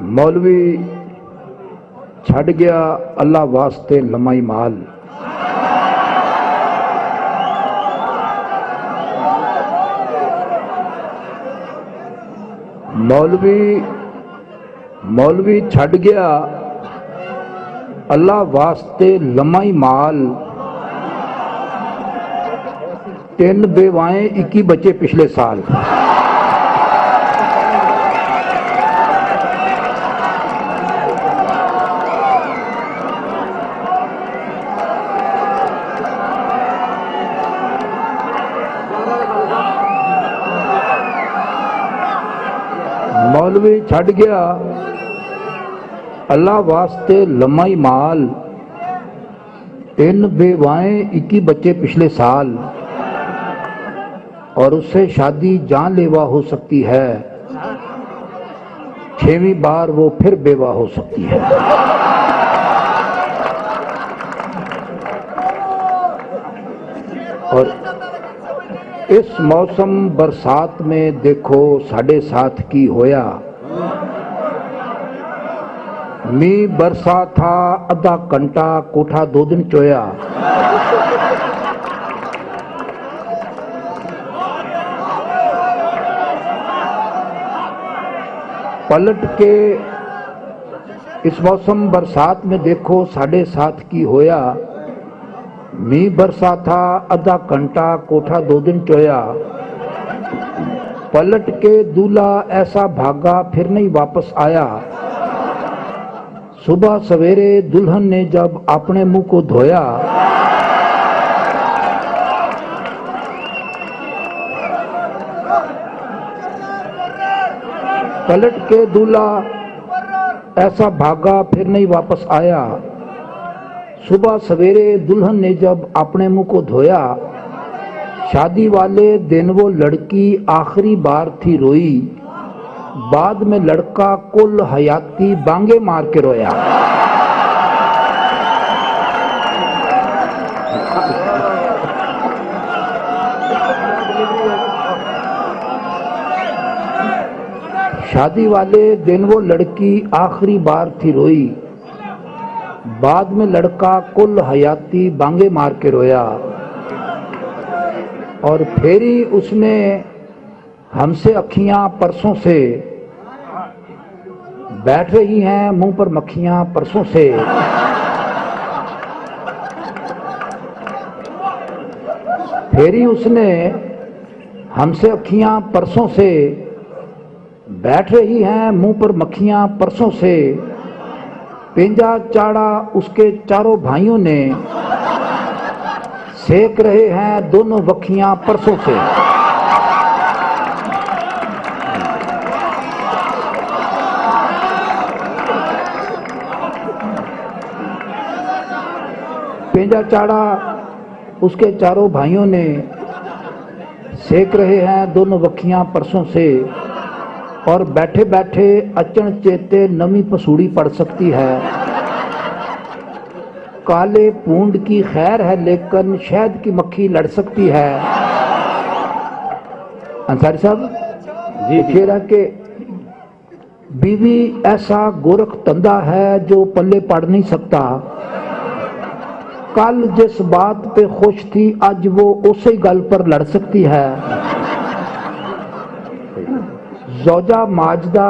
मौलवी छड़ गया अल्लाह वास्ते लमाई माल। मौलवी छड़ गया अल्लाह वास्ते लमाई माल। 3 बेवाएं 21 बच्चे पिछले साल। मौलवी छड़ गया अल्लाह वास्ते लमाई माल। 3 बेवाएं 21 बच्चे पिछले साल। और उससे शादी जानलेवा हो सकती है। 6वीं बार वो फिर बेवा हो सकती है। और इस मौसम बरसात में देखो साढ़े साथ की होया। मींह बरसा था आधा घंटा कोठा 2 दिन चोया। पलट के इस मौसम बरसात में देखो साढ़े साथ की होया। मींह बरसा था आधा घंटा कोठा 2 दिन चोया। पलट के दूल्हा ऐसा भागा फिर नहीं वापस आया। सुबह सवेरे दुल्हन ने जब अपने मुंह को धोया। पलट के दूल्हा ऐसा भागा फिर नहीं वापस आया। सुबह सवेरे दुल्हन ने जब अपने मुंह को धोया। शादी वाले दिन वो लड़की आखिरी बार थी रोई। बाद में लड़का कुल हयाती बांगे मार के रोया। शादी वाले दिन वो लड़की आखिरी बार थी रोई। बाद में लड़का कुल हयाती बांगे मार के रोया। और फेरी उसने हमसे अखियां परसों से। बैठ रही हैं मुंह पर मक्खियां परसों से। फेरी उसने हमसे अखियां परसों से। बैठ रही हैं मुंह पर मक्खियां परसों से। पेंजा चाड़ा उसके चारों भाइयों ने। सेक रहे हैं दोनों वखियां परसों से। पेंजा चाड़ा उसके चारों भाइयों ने। सेक रहे हैं दोनों वखियां परसों से। और बैठे बैठे अचन चेते नवी पसूड़ी पड़ सकती है। काले पूंड की खैर है लेकिन शहद की मक्खी लड़ सकती है। अंसारी साहब जी कह के बीवी ऐसा गोरख तंदा है जो पल्ले पड़ नहीं सकता। कल जिस बात पे खुश थी आज वो उसी गल पर लड़ सकती है। ज़ौजा माजदा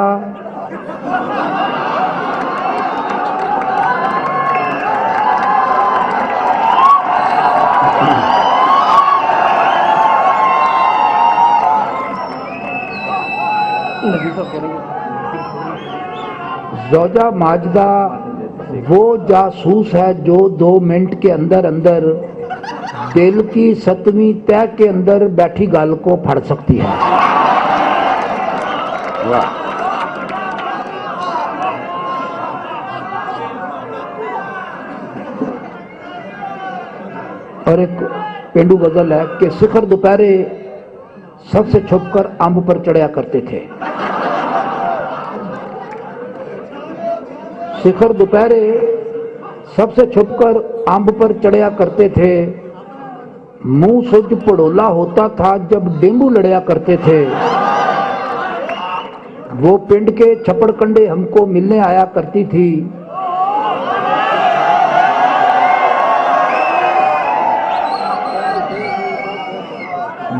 ज़ौजा माजदा वो जासूस है जो 2 मिनट के अंदर अंदर दिल की 7वीं तह के अंदर बैठी गल को फड़ सकती है। और एक पेंडू गजल है कि शिखर दोपहरे सबसे छुपकर अंब पर चढ़ा करते थे। शिखर दोपहरे सबसे छुपकर अंब पर चढ़ा करते थे। मुंह सुज पड़ोला होता था जब डेंगू लड़या करते थे। वो पिंड के छप्पड़ कंडे हमको मिलने आया करती थी।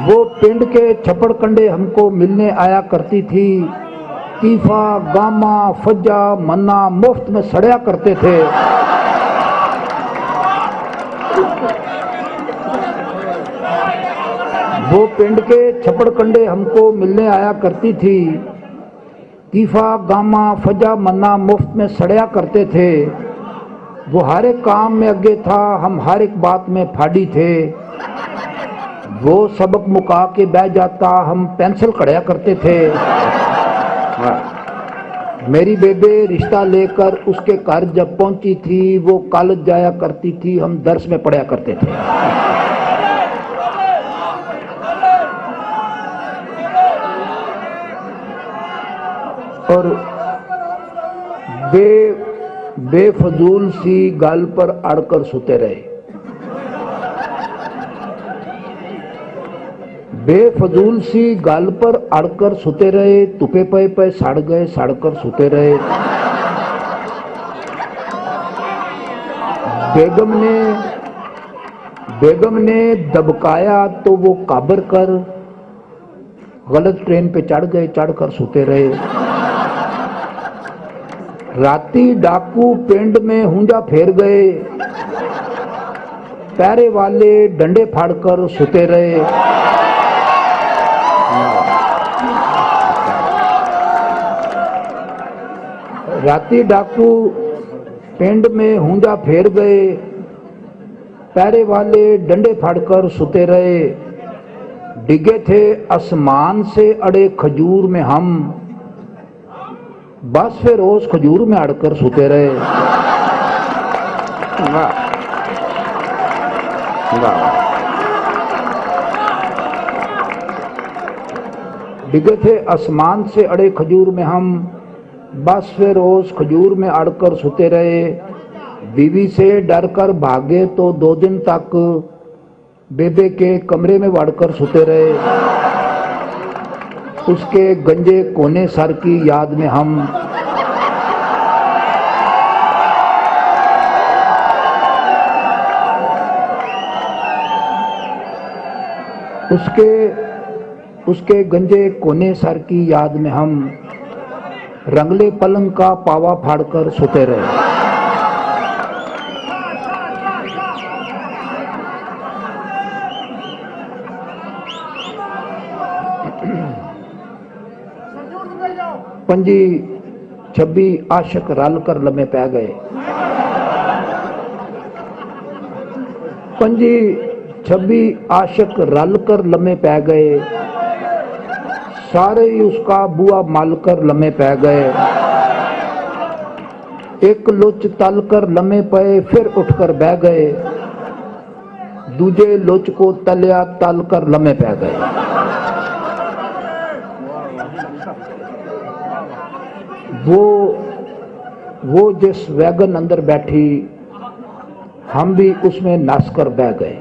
वो पिंड के छप्पड़ कंडे हमको मिलने आया करती थी। तीफा, गामा, फज्जा, मन्ना मुफ्त में सड़या करते थे। वो पिंड के छप्पड़ कंडे हमको मिलने आया करती थी। तीफा, गामा, फज्जा, मन्ना मुफ्त में सड़या करते थे। वो हर एक काम में आगे था, हम हर एक बात में फाड़ी थे। वो सबक मुका के बह जाता, हम पेंसिल कढ़या करते थे। मेरी बेबे रिश्ता लेकर उसके घर जब पहुंची थी, वो कॉलेज जाया करती थी, हम दर्स में पढ़ा करते थे। और बेफजूल सी गाल पर अड़कर सोते रहे। बेफजूल सी गाल पर अड़कर सोते रहे। तुपे पे सड़ गए, सड़कर सोते रहे। बेगम ने दबकाया तो वो काबर कर गलत ट्रेन पे चढ़ गए, चढ़कर सोते रहे। राती डाकू पिंड में हुंजा फेर गए। पैरे वाले डंडे फाड़कर सोते रहे। राती डाकू पिंड में हुंजा फेर गए। पैरे वाले डंडे फाड़कर सोते रहे। डिगे थे आसमान से अड़े खजूर में हम, बस फिर रोज खजूर में अड़कर सोते रहे। डिगे थे आसमान से अड़े खजूर में हम, बस फिर रोज खजूर में अड़कर सोते रहे। बीवी से डरकर भागे तो 2 दिन तक बेबे के कमरे में बढ़कर सोते रहे। उसके गंजे कोने सर की याद में हम उसके गंजे कोने सर की याद में हम रंगले पलंग का पावा फाड़कर सोते रहे। पंजी 26 आशिक रल कर लम्हे पै गए। पंजी 26 आशिक रल कर लम्हे पै गए। सारे ही उसका बुआ मल कर लम्हे पै गए। एक लुच तल कर लम्हे पे फिर उठकर बह गए। दूजे लुच को तलिया तल कर लम्हे पै गए। वो जिस वैगन अंदर बैठी, हम भी उसमें नस कर बह गए।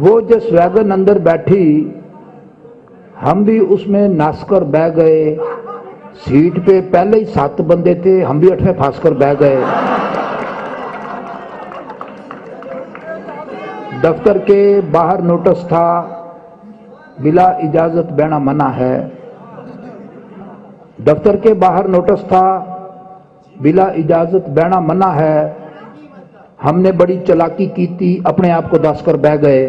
वो जिस वैगन अंदर बैठी, हम भी उसमें नस कर बह गए। सीट पे पहले ही 7 बंदे थे, हम भी 8वें फंस कर बह गए। दफ्तर के बाहर नोटिस था, बिला इजाजत बहना मना है। दफ्तर के बाहर नोटिस था, बिला इजाजत बहना मना है। हमने बड़ी चालाकी की थी, अपने आप को दस कर बह गए।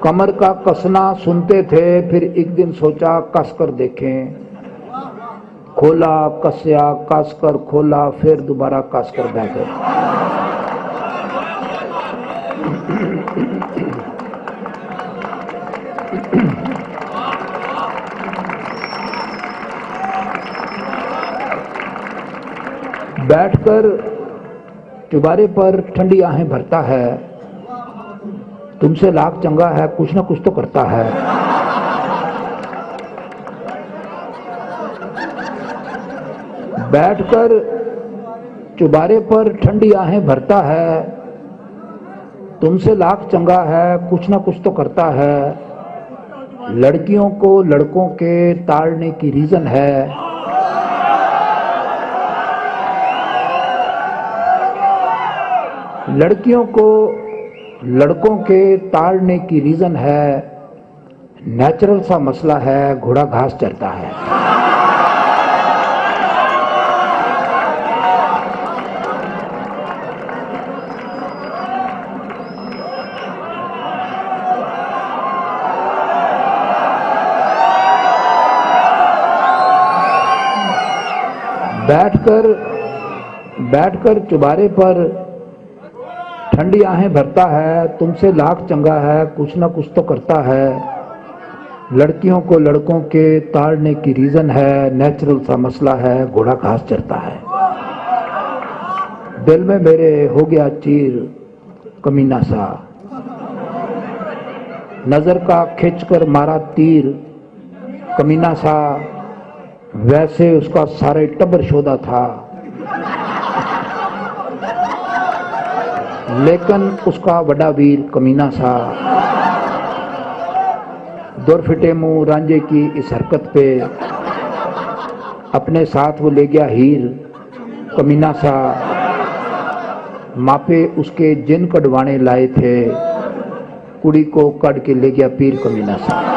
कमर का कसना सुनते थे, फिर एक दिन सोचा कस कर देखें। खोला, कसया, कस कर खोला, फिर दोबारा कस कर बह गए। बैठकर चुबारे पर ठंडी आहें भरता है। तुमसे लाख चंगा है, कुछ ना कुछ तो करता है। बैठकर चुबारे पर ठंडी आहें भरता है। तुमसे लाख चंगा है, कुछ ना कुछ तो करता है। लड़कियों को लड़कों के ताड़ने की रीजन है लड़कियों को लड़कों के ताड़ने की रीजन है नेचुरल सा मसला है, घोड़ा घास चरता है। बैठकर चुबारे पर ठंडी आहें भरता है, तुमसे लाख चंगा है, कुछ ना कुछ तो करता है। लड़कियों को लड़कों के ताड़ने की रीजन है, नेचुरल सा मसला है, घोड़ा घास चरता है। दिल में मेरे हो गया चीर कमीना सा, नजर का खिंचकर मारा तीर कमीना सा, वैसे उसका सारे टब्बर शोधा था, लेकिन उसका बड़ा वीर कमीना सा। दुर फिटे मुंह रांझे की इस हरकत पे, अपने साथ वो ले गया हीर कमीना सा। मापे उसके जिन कड़वाने लाए थे, कुड़ी को कड़ के ले गया पीर कमीना सा।